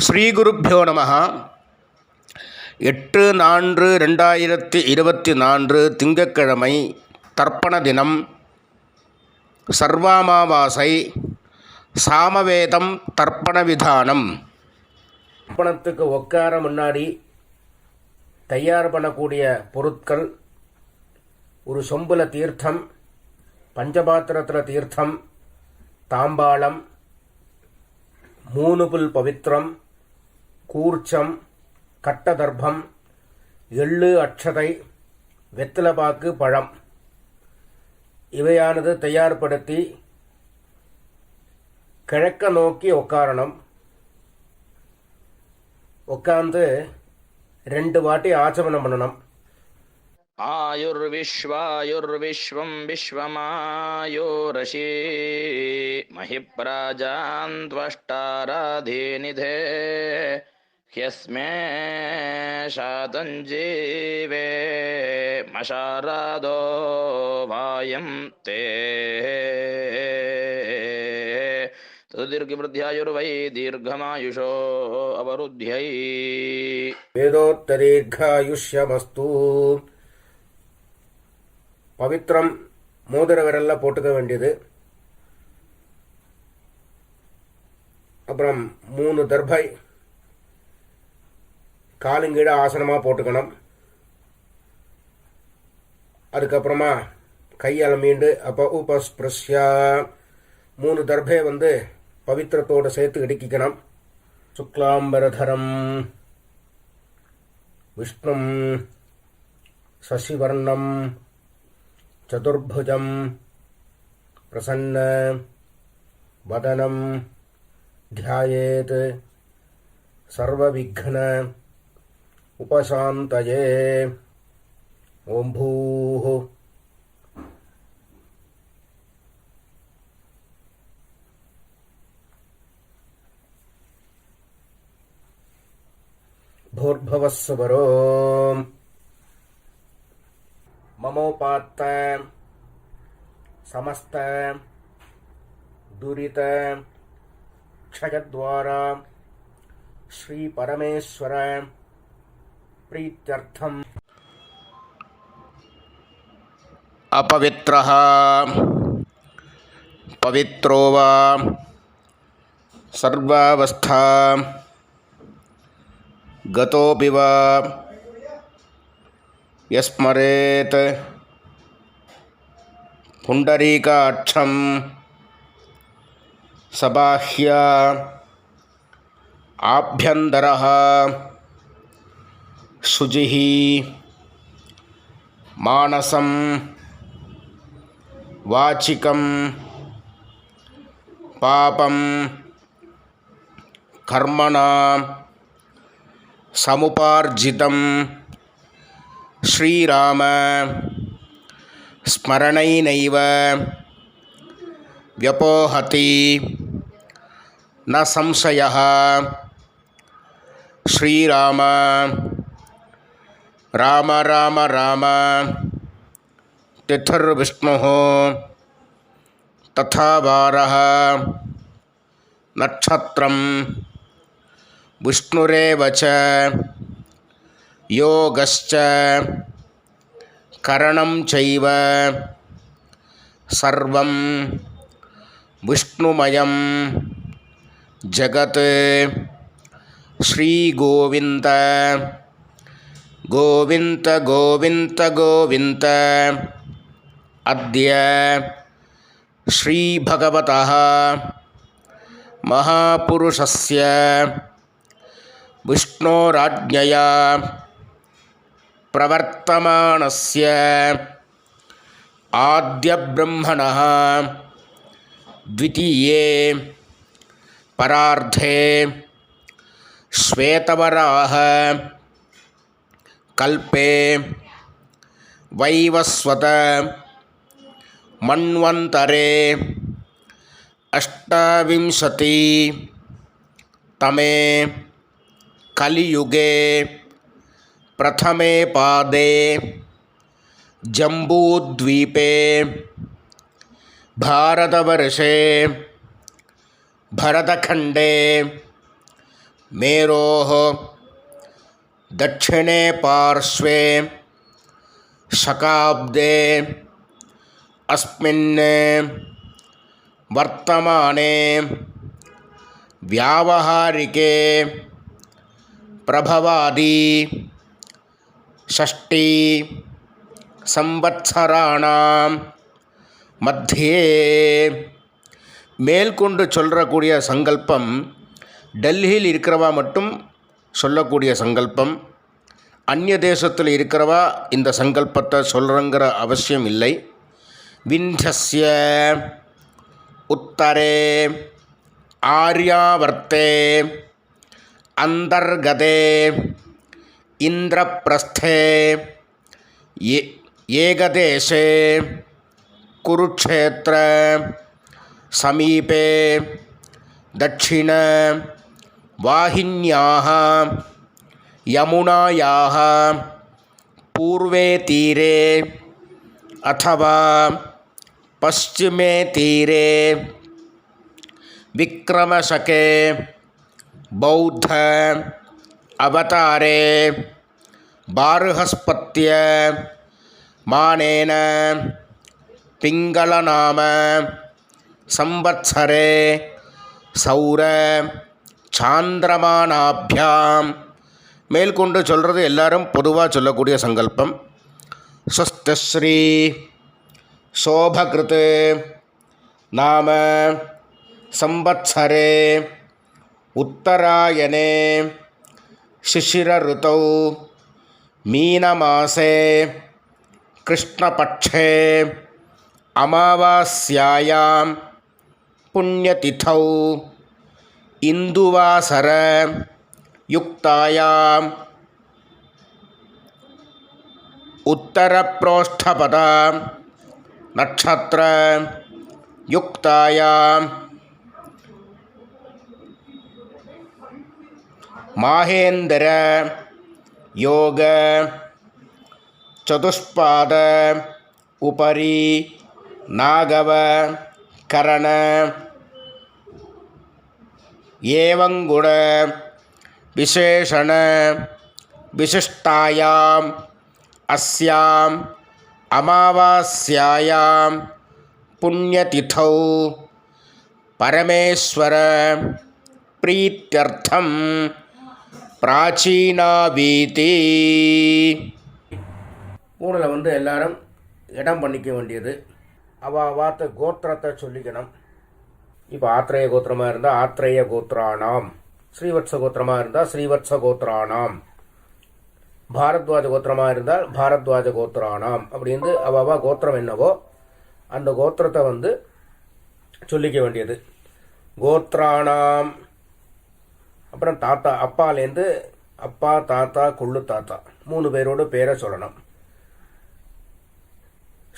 ஸ்ரீகுருப்போ நம. 8/4/2024 திங்கட்கிழமை, தர்ப்பண தினம், சர்வாமாவாசை. சாமவேதம் தர்ப்பண விதானம். தர்ப்பணத்துக்கு உட்கார முன்னாடி தயார் பண்ணக்கூடிய பொருட்கள்: ஒரு சொம்புல தீர்த்தம், பஞ்சபாத்திரத்தில் தீர்த்தம், தாம்பாளம், 3 புல் பவித்திரம், கூர்ச்சம், கட்டதர்ப்பம், எள்ளு, அட்சதை, வெத்தலைப்பாக்கு, பழம் இவையானது தயார்படுத்தி கிழக்க நோக்கி உட்காரணும். உட்கார்ந்து 2 வாட்டி ஆச்சமனம் பண்ணணும். ஆயுர்விஸ்வாயுர்விஸ்வம் விஸ்வமாயோரசி மஹிப்ராஜாந்த்வஷ்டாராதீநிதே ஹ்யஸ்மே ஷாதஞ்சீவே மஷாராதோ வாயம் தே தீர்ഘவృద్ధ్యాయుర్వై தீர்ఘமாயுஷோ அவருத்யை. வேதோத்தரீர்காயுஷ்யமஸ்து. பவித்திரம் மோதிர விரல்ல போட்டுக்க வேண்டியது. அப்புறம் 3 தர்பை காலுங்கீழ ஆசனமாக போட்டுக்கணும். அதுக்கப்புறமா கையால் மீண்டு உபஸ்பிருஷ்யா 3 தர்பை பவித்திரத்தோடு சேர்த்து இடுக்கிக்கணும். சுக்லாம்பரதரம் விஷ்ணும் சசிவர்ணம் சதுர்புஜம் பிரசன்ன வதனம் த்யாயேத் சர்வவிக்ன உபசாந்தயே. ஓம் பூः भूर्भुवस्सुवरो ममोपात्त समस्त दुरित क्षयद्वारा श्री परमेश्वर प्रीत्यर्थम. अपवित्रः पवित्रो वा सर्वावस्था गतोऽपि वा यस्मरेत् पुण्डरीकाक्षं सबाह्य आभ्यन्तरः शुचिः मानसं वाचिकं पापं कर्मणा समुपार्जितं श्रीराम स्मरणैनैव व्यपोहति न संशयः. श्रीराम राम राम राम तिथिर्विष्णुः तथा वारः नक्षत्रं विष्णुरेव च योगश्च करणं चैव सर्वं विष्णुमयं जगत्. श्रीगोविन्द गोविन्द गोविन्द गोविन्द. अद्य श्रीभगवतः महापुरुषस्य विष्णोराज्ञया प्रवर्तमानस्य आद्यब्रह्मणः द्वितीये परार्धे श्वेतवराह कल्पे वैवस्वत मन्वन्तरे 28तमे कलियुगे प्रथमे पादे जम्बूद्वीपे भारतवर्षे भरतखण्डे मेरोः दक्षिणे पार्श्वे शकाब्दे अस्मिन् वर्तमाने व्यावहारिके प्रभवादि षष्ठी संवत्सराणां मध्ये மேல்கொண்டு சொல்கிறக்கூடிய சங்கல்பம் டெல்லியில் இருக்கிறவா மட்டும் சொல்லக்கூடிய சங்கல்பம். அந்நிய தேசத்தில் இருக்கிறவா இந்த சங்கல்பத்தை சொல்கிறங்கிற அவசியம் இல்லை. விந்தஸ்ய உத்தரே ஆர்யாவர்த்தே அந்தர்கதே இந்திரப்பிரஸ்தே ஏகதேசே குருக்ஷேத்திர சமீபே தட்சிண வாஹின்யாः யமுனாயாः பூர்வே தீரே अथवा पश्चिमे तीरे विक्रमशके बौद्ध अवतारे बार्हस्पत्य मानेन पिंगलनाम संवत्सरे सौर சாந்திரமானாபியாம் மேல்கொண்டு சொல்கிறது எல்லாரும் பொதுவாக சொல்லக்கூடிய சங்கல்பம். ஸ்வஸ்திஸ்ரீ சோபகிருத் நாம சம்வத்சரே உத்தராயணே சிசிர ருதௌ மீனமாசே கிருஷ்ணபக்ஷே அமாவாஸ்யாயாம் புண்ணியதிதௌ இந்துவாசர யுக்தாயாம் उत्तरप्रोष्ठपद नक्षत्र युक्तायां माहेन्द्र योग चतुष्पाद उपरि नागव करण एवं गुण विशेषण विशिष्टायां अस्याम अमावास्यायां पुण्यतिथौ परमेश्वर प्रीत्यर्थम प्राचीनावीति. ஊரில் வந்து எல்லாரும் இடம் பண்ணிக்க வேண்டியது. அவாவாத்த கோத்திரத்தை சொல்லிக்கணும். இப்போ ஆத்ரேய கோத்திரமாக இருந்தால் ஆத்ரேய கோத்ரானாம், ஸ்ரீவத்ச கோத்திரமாக இருந்தால் ஸ்ரீவத்ச கோத்ரானாம், பாரத்வாஜ கோத்திரமாக இருந்தால் பாரத்வாஜ கோத்திரானாம் அப்படின்னு அவாவா கோத்திரம் என்னவோ அந்த கோத்திரத்தை வந்து சொல்லிக்க வேண்டியது. கோத்ரானாம் அப்புறம் தாத்தா, அப்பாலேருந்து அப்பா தாத்தா கொள்ளு தாத்தா 3 பேரோட பேரை சொல்லணும்.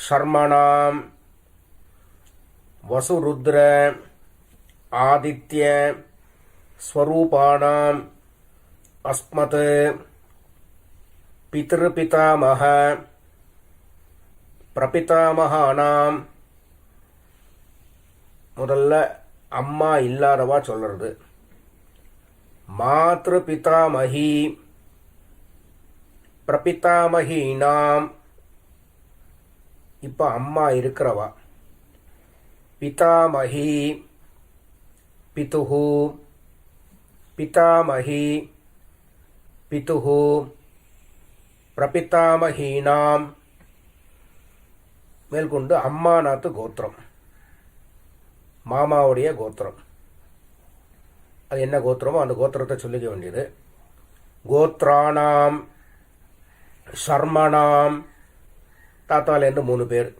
ஷர்மணாம் வசுருத்ர ஆதித்ய ஸ்வரூபானாம் அஸ்மத் பிதృபிதாமஹ பிரபிதாமஹானாம். முதல்ல அம்மா இல்லாதவா சொல்றது. மாத்ரு பிதாமஹி பிரபிதாமஹீனாம். இப்போ அம்மா இருக்கிறவா. பிதாமஹி பிதுஹு பிதாமஹி பிதுஹு பிரபிதாமஹீனாம். மேல்கொண்டு அம்மாநாத்து கோத்திரம், மாமாவுடைய கோத்திரம். அது என்ன கோத்திரமோ அந்த கோத்திரத்தை சொல்லிக்க வேண்டியது. கோத்ரானாம் ஷர்மணாம், தாத்தாலேருந்து 3 பேர்.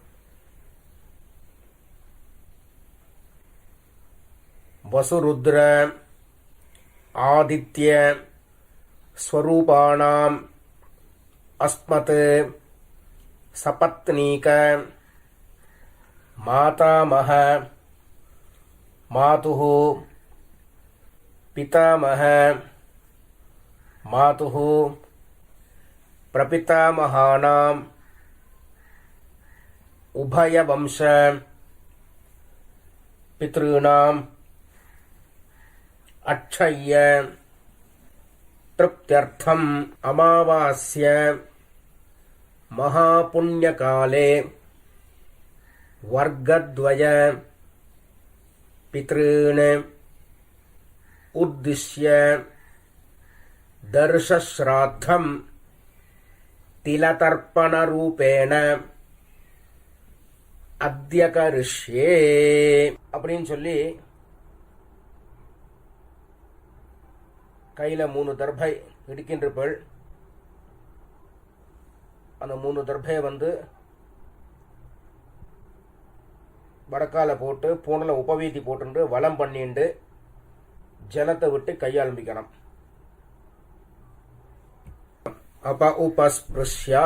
வசுருத்ர ஆதித்ய ஸ்வரூபானாம் அஸ்மத் சபத்னீக மாதாமஹ மாதுஹு பிதாமஹ மாதுஹு பிரபிதாமஹானாம் உபயவம்ச பித்ருணாம் அக்ஷய்ய திருப்தியர்த்தம் அமாவாஸ்ய மகாபுண்யகாலே வர்க்கத்வய பித்ருன் உத்திஷ்ய தர்ஷஸ்ராத்தம் திலதர்ப்பணரூபேண அத்யகரிஷ்யே அப்படின்னு சொல்லி கையில் 3 தர்பை இடிக்கின்றபள் அந்த 3 தர்பையை வடக்கால போட்டு பூனில் உபவீதி போட்டு வலம் பண்ணிண்டு ஜலத்தை விட்டு கையாளம்பிக்கணும். உபஸ்பிருஷ்யா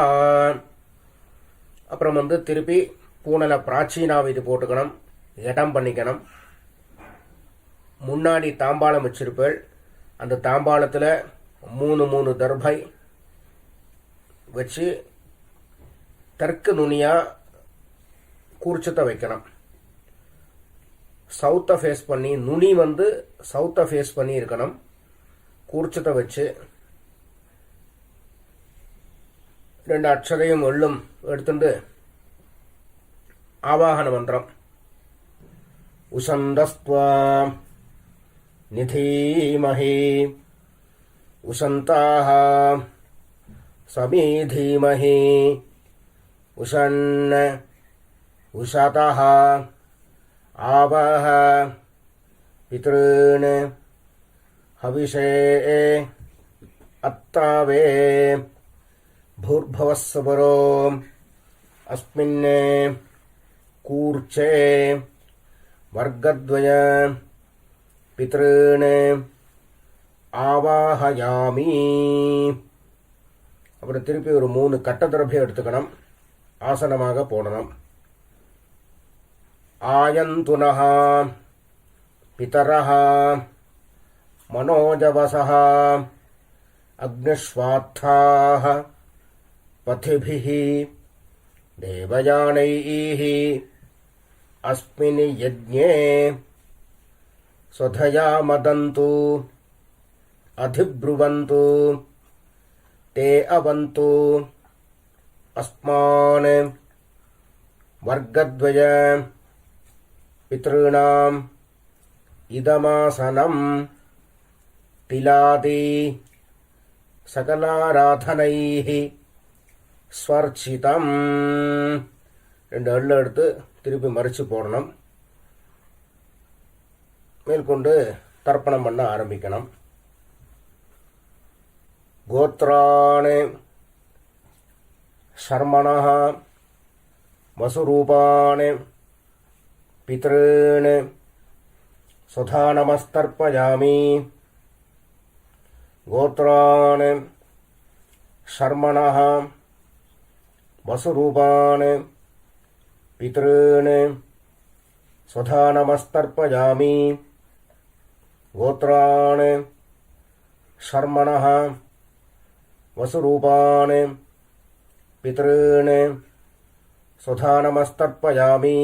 அப்புறம் திருப்பி பூனலை பிராச்சீனாவிதி போட்டுக்கணும், இடம் பண்ணிக்கணும். முன்னாடி தாம்பாளம் வச்சிருப்பேள், அந்த தாம்பாளத்தில் 3 தர்பை வச்சு தெற்கு நுனியா கூர்ச்சத்தை வைக்கணும். சவுத்தை ஃபேஸ் பண்ணி, நுனி சவுத்தை ஃபேஸ் பண்ணி இருக்கணும். கூர்ச்சத்தை வச்சு 2 அட்சரையும் எள்ளும் எடுத்துட்டு ஆவாகன மந்திரம் உசந்தஸ்த்வா நிதீமஹி உசந்தாஹ சமீதீமஹி உஷன் உஷதஹ ஆவஹ பித்ருன் ஹவிஷே அத்தாவே भूर्भवस्वरो अस्मिन् कूर्चे वर्गद्वय पितॄन् ஆவாஹயாமி. அப்புறம் திருப்பி ஒரு 3 கட்டத்திரபை எடுத்துக்கணும், ஆசனமாக போடணும். ஆயந்துனஹ பிதரஹ மனோஜவசஹ அக்னிஸ்வாத்தாஹ पथिभिः देवयानैः अस्मिन् यज्ञे स्वधया मदन्तु अधिब्रुवन्तु ते अवन्तु अस्मान् वर्गद्वय पितॄणाम् इदमासनं तिलादि सकलाराधनैः ஸ்வர்ச்சிதம். 2 எள்ளு எடுத்து திருப்பி மறித்து போடணும். மேற்கொண்டு தர்ப்பணம் பண்ண ஆரம்பிக்கணும். கோத்ராணி சர்மணः வசுரூபாணி பித்ருன் சுதா நமஸ்தர்ப்பயாமி. கோத்ராணி சர்மணः வசுரூபான் பித்ருன் சுதா நமஸ்தர்ப்பயாமி. கோத்ரான் சர்மணः வசுரூபான் பித்ருன் சுதா நமஸ்தர்ப்பயாமி.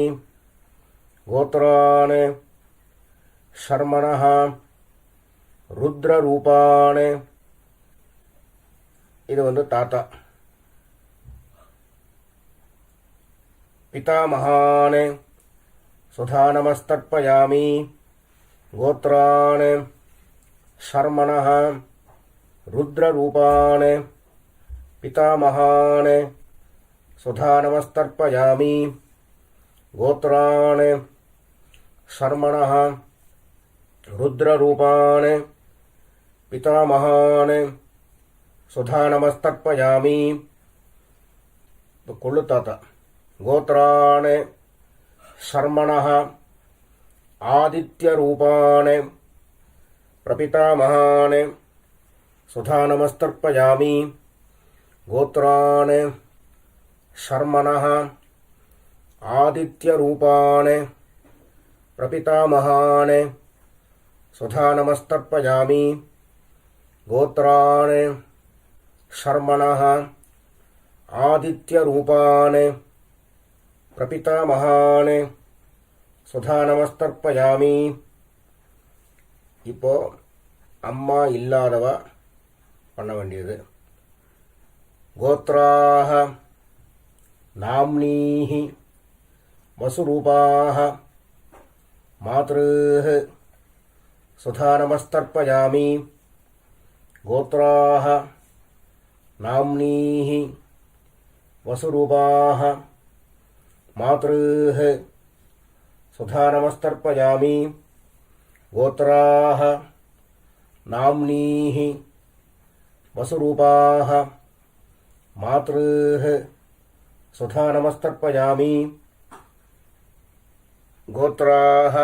கோத்ரான் சர்மணः ருத்ரரூபான், இது தாத்தா. पितामहान् सुधा नमस्तर्पयामि. गोत्रान् शर्मणः रुद्ररूपान् पितामहान् सुधा नमस्तर्पयामि. गोत्रान् शर्मणः रुद्ररूपान् पितामहान् सुधा नमस्तर्पयामि. तो ताता. गोत्रान् शर्मणः आदित्यरूपान् प्रपितामहान् सुधा नमस्तर्पयामि. गोत्रान् शर्मणः आदित्यरूपान् प्रपितामहान् सुधा नमस्तर्पयामि. गोत्रान् शर्मणः आदित्यरूपान् பிரபிதாமகான் சுதா நமஸ்தர்ப்பயாமி. இப்போ அம்மா இல்லாதவா பண்ண வேண்டியது. கோத்ராஹ நாம்னீஹி வசுரூபாஹ மாத்ருஹ சுதா நமஸ்தர்ப்பயாமி. கோத்ராஹ நாம்னீஹி வசுரூபாஹ மாத்ருஹ சுதா நமஸ்தர்ப்பயாமி. கோத்ராஹ நாம்னீஹி வசுரூபாஹ மாத்ருஹ சுதா நமஸ்தர்ப்பயாமி. கோத்ராஹ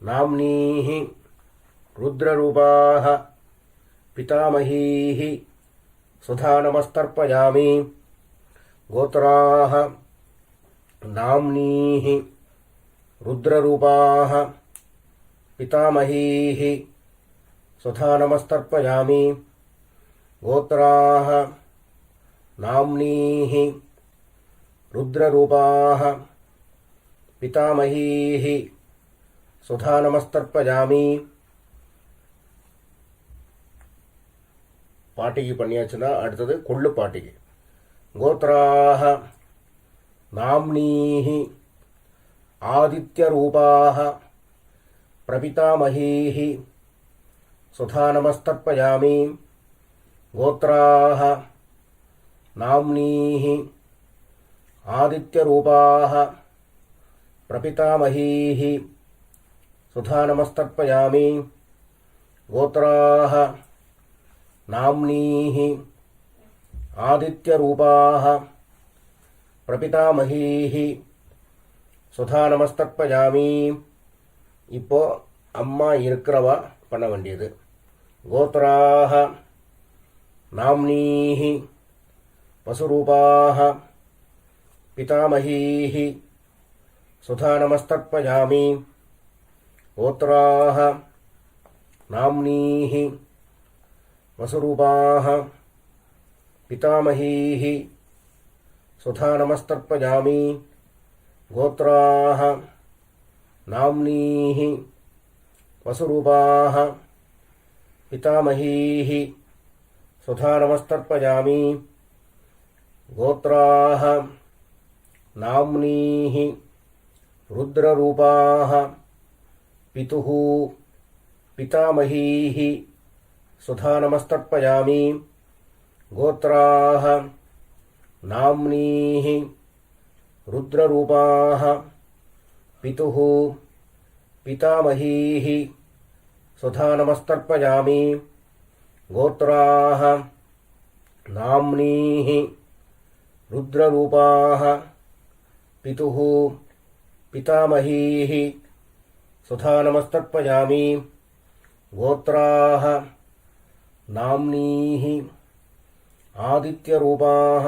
நாம்னீஹி ருத்ரரூபாஹ பிதாமஹீஹி சுதா நமஸ்தர்ப்பயாமி. கோத்ராஹ நாம்னீஹி ருத்ரரூபாஹ பிதாமஹீஹி சுதா நமஸ்தர்ப்பயாமி. கோத்ராஹ நாம்னீஹி ருத்ரரூபாஹ பிதாமஹீஹி சுதா நமஸ்தர்ப்பயாமி. பாட்டிக்கு பண்ணியாச்சுன்னா அடுத்தது கொள்ளு பாட்டிக்கு. கோத்ராஹ நாம்னீஹி ஆதித்யரூபாஹ பிரபிதாமஹீஹி சுதா நமஸ்தர்ப்பயாமி. கோத்ராஹ நாம்னீஹி ஆதித்யரூபாஹ பிரபிதாமஹீஹி சுதா நமஸ்தர்ப்பயாமி. கோத்ராஹ நாம்னீஹி ஆதித்யரூபாஹ பிரபிதாமஹீஹி சுதா நமஸ்தர்ப்பயாமி. இப்போ அம்மா இருக்கிறவா பண்ண வேண்டியது. கோத்ராஹ நாம்னீஹி வசுரூபாஹ பிதாமஹீஹி சுதா நமஸ்தர்ப்பயாமி. கோத்ராஹ நாம்னீஹி வசுரூபாஹ பிதாமஹீஹி சுதா நமஸ்தர்ப்பயாமி. கோத்ராஹ நாம்னீஹி வசுரூபாஹ பிதாமஹீஹி சுதா நமஸ்தர்ப்பயாமி. கோத்ராஹ நாம்னீஹி ருத்ரரூபாஹ பிதுஹ பிதாமஹீஹி சுதா நமஸ்தர்ப்பயாமி. கோத்ராஹ நாம்னீஹி ருத்ரரூபாஹ பிதுஹ பிதாமஹீஹி சுதா நமஸ்தர்ப்பயாமி. கோத்ராஹ நாம்னீஹி ருத்ரரூபாஹ பிதுஹ பிதாமஹீஹி சுதா நமஸ்தர்ப்பயாமி. கோத்ராஹ நாம்னீஹி ஆதித்யரூபாஹ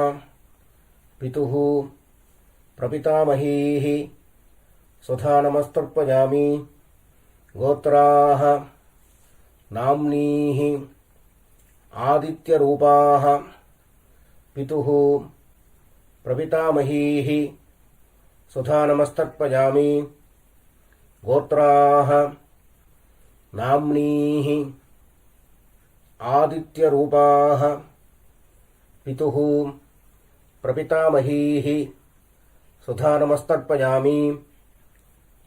பிதுஹ பிரபிதாமஹீஹி சுதா நமஸ்தர்ப்பயாமி. கோத்ராஹ நாம்னீஹி ஆதித்யரூபாஹ பிதுஹ பிரபிதாமஹீஹி சுதா நமஸ்தர்ப்பயாமி. கோத்ராஹ நாம்னீஹி ஆதித்யரூபாஹ பிதுஹ பிரபிதாமஹீஹி சுதா நமஸ்தர்ப்பயாமி.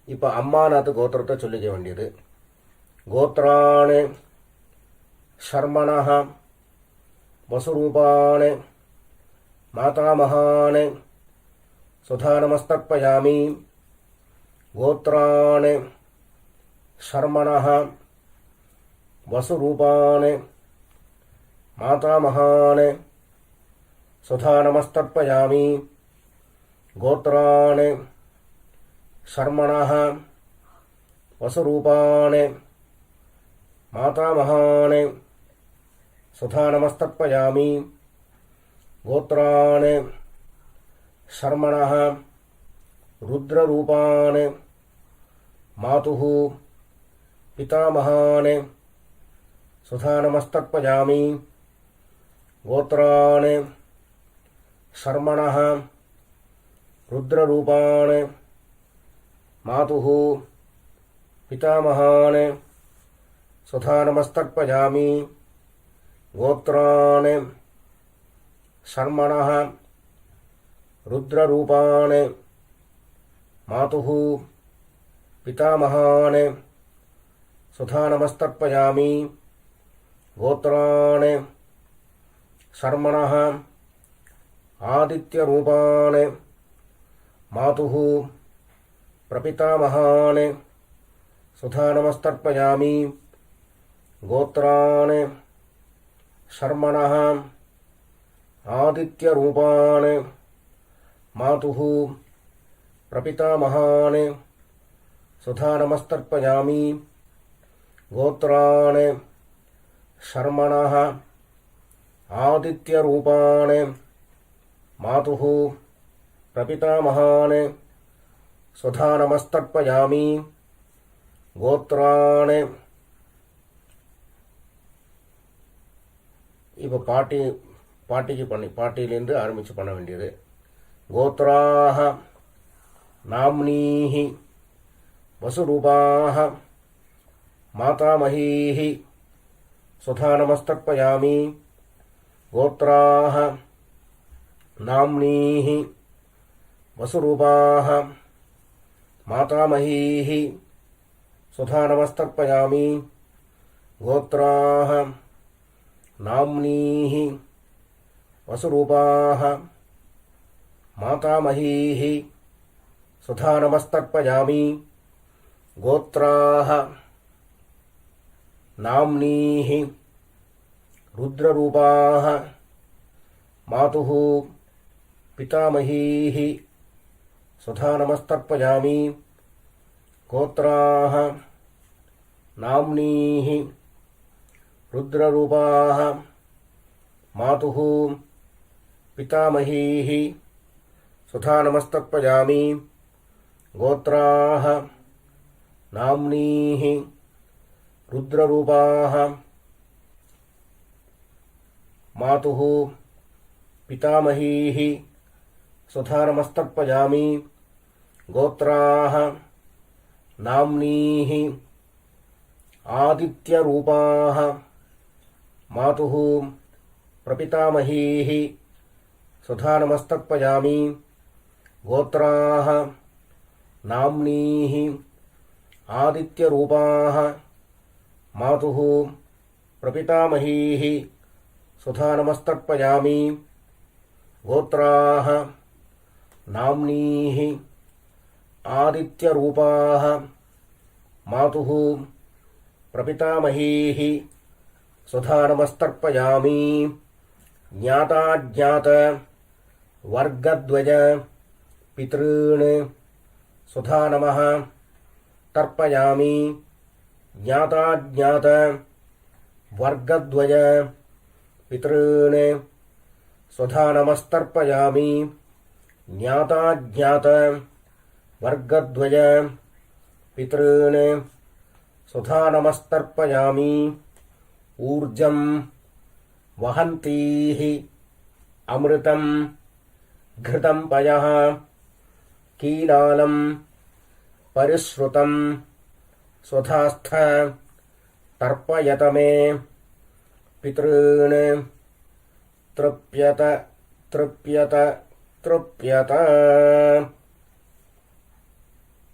இப்போ அம்மாநாத் கோத்திரத்தை சொல்லிக்க வேண்டியது. கோத்ராணி ஷர்மணஹ வசுரூபாணி மாதாமகாணி சுதா நமஸ்தர்ப்பயாமி. கோத்ராணி ஷர்மணஹ வசுரூபாணி மாதாமகாணி சுதா நமஸ்தர்ப்பயாமி. கோத்ராணி ஷர்மணஹ வசுரூபாணி மாதாமகாணி சுதா நமஸ்தர்ப்பயாமி. கோத்ராணி ஷர்மணஹ ருத்ரரூபாணி மாதுஹ பிதாமகாணி சுதா நமஸ்தர்ப்பயாமி. கோத்ராணி ஷர்மணஹ ருத்ரரூபாணி மாதுஹ பிதாமகாணி சுதா நமஸ்தர்ப்பயாமி. கோத்ரான் சர்மணः ருத்ரரூபான் மாதுः பிதாமகான் சுதா நமஸ்தர்ப்பயாமி கோத்ரான் சர்மணः ஆதித்யரூபான் மாதுः பிரபிதாமகான் சுதா நமஸ்தர்ப்பயாமி கோத்ரான் சர்மணः ஆதித்யரூபான் மாதுः பிரபிதாமகான் சுதா நமஸ்தர்ப்பயாமி கோத்ரான் சர்மணः ஆதித்யரூபான் மாதுः பிரபிதாமகான் சுதா நமஸ்தர்ப்பயாமி கோத்ரான். இப்போ பாட்டியிலேருந்து ஆரம்பித்து பண்ண வேண்டியது. கோத்ராஹ நாம்னீஹி வசுரூபாஹ மாதாமஹீஹி சுதா நமஸ்தர்ப்பயாமி கோத்ராஹ நாம்னீஹி வசுரூபாஹ மாதாமஹீஹி சுதா நமஸ்தர்ப்பயாமி கோத்ராஹ நாம்னீஹி வசுரூபாஹ மாதாமஹீஹி சுதா நமஸ்தர்ப்பயாமி கோத்ராஹ நாம்னீஹி ருத்ரரூபாஹ மாதுः பிதாமஹீஹி சுதா நமஸ்தர்ப்பயாமி கோத்ராஹ நாம்னீஹி ருத்ரரூபாஹ மாதுः பிதாமஹீஹி சுதா நமஸ்தர்ப்பயாமி கோத்ராஹ நாம்னீஹி ருத்ரரூபாஹ மாதுः பிதாமஹீஹி சுதா நமஸ்தர்ப்பயாமி கோத்ராஹ நாம்னீஹி ஆதித்யரூபாஹ மாதுः பிரபிதாமஹீஹி சுதா நமஸ்தர்ப்பயாமி கோத்ராஹ நாம்னீஹி ஆதித்யரூபாஹ மாதுः பிரபிதாமஹீஹி சுதா நமஸ்தர்ப்பயாமி கோத்ராஹ நாம்னீஹி ஆதித்யரூபாஹ மாதுः பிரபிதாமஹீஹி சுதா நமஸ்தர்ப்பயாமி. ஞாதாஜ்ஞாத வர்க்கத்வய பித்ருன் சுதா நமः தர்ப்பயாமி. ஞாதாஜ்ஞாத வர்க்கத்வய பித்ருன் சுதா நமஸ்தர்ப்பயாமி. ஞாதாஜ்ஞாத வர்க்கத்வய பித்ருன் சுதா நமஸ்தர்ப்பயாமி. ஊர்ஜம் வஹந்தீஹி அமிர்தம் घृतं पयः कीलालं परिश्रुतं स्वधास्थ तर्पयत मे पितॄन् तृप्यत तृप्यत तृप्यत.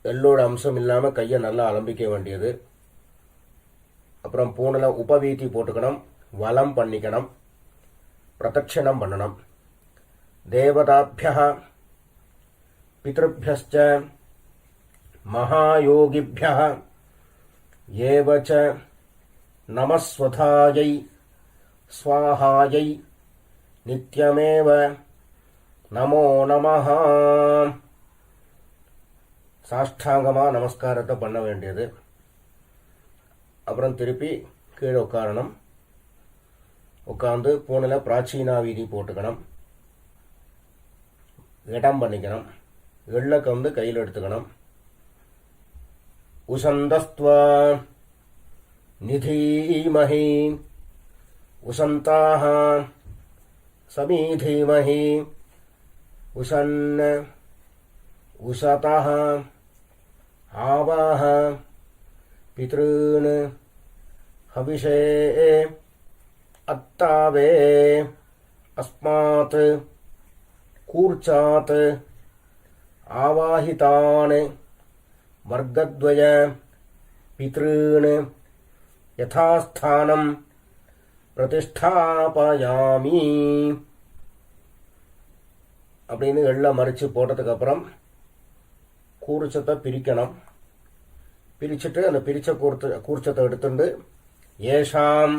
எள்ளோட அம்சம் இல்லாமல் கையை நல்லா அலம்பிக்க வேண்டியது. அப்புறம் பூனில் உபவீதி போட்டுக்கணும், வலம் பண்ணிக்கணும், பிரதட்சிணம் பண்ணணும். தேவதாபியः பித்ருभ्यश्च மகாயோகிभ्यः ஏவ ச நமஸ்வதாயை ஸ்வாஹாயை நித்யமேவ நமோ நமஹ. சாஷ்டாங்கமாக நமஸ்காரத்தை பண்ண வேண்டியது. அப்புறம் திருப்பி கீழே உட்காரணும். உட்காந்து பூனில் பிராச்சீனா வீதி போட்டுக்கணும், இடம் பண்ணிக்கணும். எள்ளக்க வந்து கையில் எடுத்துக்கணும். உசந்தஸ்த்வ நிதீமஹி உசந்தாக சமீதீமஹி உசன் உசதः ஆவாஹ பித்ருன் ஹவிஷே अत्तावे अस्मात् कूर्चात् आवाहितान् वर्गद्वय पितॄन् यथास्थानं प्रतिष्ठापयामि அப்படின்னு எல்லாம் மறித்து போட்டதுக்கு அப்புறம் கூர்ச்சத்தை பிரிக்கணும். பிரிச்சுட்டு அந்த பிரிச்ச கூர்ச்சத்தை எடுத்துட்டு ஏஷாம்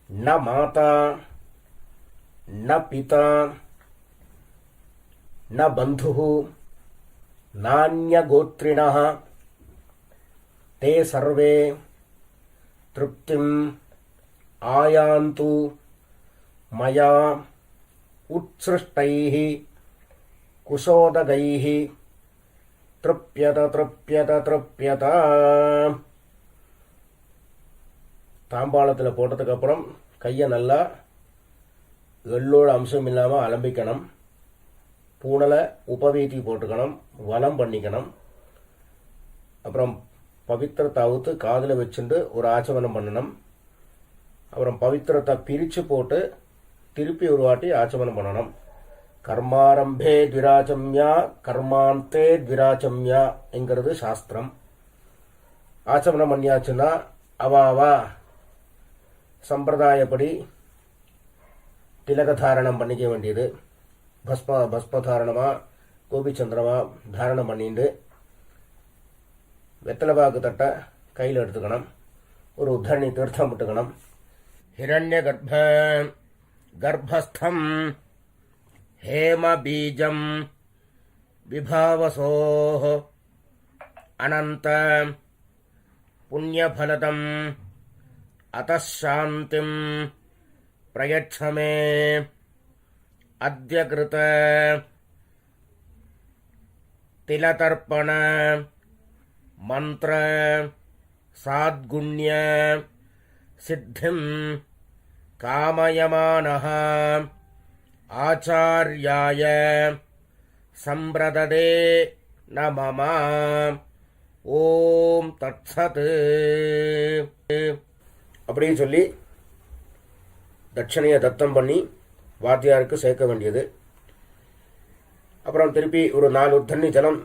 ந மாதா ந பிதா ந பந்து நான்யகோத்ரிணः ते सर्वे तृप्तिम् आयान्तु मया उत्सृष्टैः कुशोदगैः तृप्यत तृप्यत तृप्यत. தாம்பாளத்தில் போட்டதுக்கு அப்புறம் கையை நல்லா எள்ளோட அம்சம் இல்லாமல் அலம்பிக்கணும். பூணலை உபவீதி போட்டுக்கணும், வலம் பண்ணிக்கணும். அப்புறம் பவித்திரத்தை அவுத்து காதில் வச்சுட்டு ஒரு ஆச்சமனம் பண்ணணும். அப்புறம் பவித்திரத்தை பிரித்து போட்டு திருப்பி ஒரு வாட்டி ஆச்சமனம் பண்ணணும். கர்மாரம்பே த்விராச்சம்யா கர்மாந்தே த்விராச்சம்யா என்கிறது சாஸ்திரம். ஆச்சமனம் பண்ணியாச்சுன்னா அவாவா சம்பிரதாயப்படி திலகதாரணம் பண்ணிக்க வேண்டியது. பஸ்மதாரணமாக கோபிச்சந்திரமா தாரணம் பண்ணிட்டு வெத்தலைபாக்கு தட்டை கையில் எடுத்துக்கணும். ஒரு உத்தரணி தீர்த்தம் விட்டுக்கணும். ஹிரண்ய கர்ப்பஸ்தம் ஹேம பீஜம் விபாவசோ அனந்த புண்ணியபலதம் அதாந்திம் பிரயட்சமே அத்ய கிருத திலதர்ப்பண மந்திர சாத்குண்ய சித்திம் காமயமானஹ ஆச்சார்யாய சம்பிரததே நமம. ஓம் தத்சத் அப்படின்னு சொல்லி தட்சணையை தத்தம் பண்ணி வாத்தியாருக்கு சேர்க்க வேண்டியது. அப்புறம் திருப்பி ஒரு 4 தண்ணி ஜலம்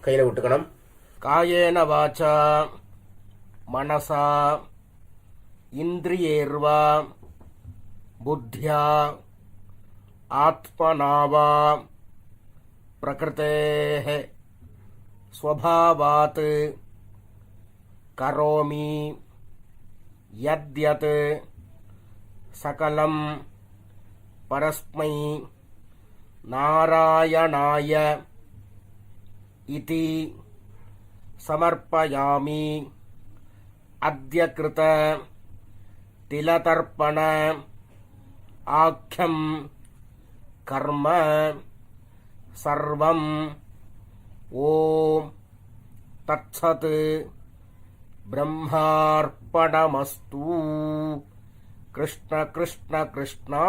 கையில் விட்டுக்கணும். காயேன வாச்சா மனசா இந்திரியேர்வா புத்தியா ஆத்மனாவா பிரகிருதேஹ ஸ்வபாவாத் கரோமி யத்யத் சகலம் பரஸ்மை நாராயணாய இதி சமர்ப்பயாமி. அத்ய கிருத திலதர்ப்பண ஆக்யம் கர்ம சர்வம். ஓம் தத்சத் பிரம்மார்ப்பணமஸ்து. கிருஷ்ண கிருஷ்ண கிருஷ்ணா.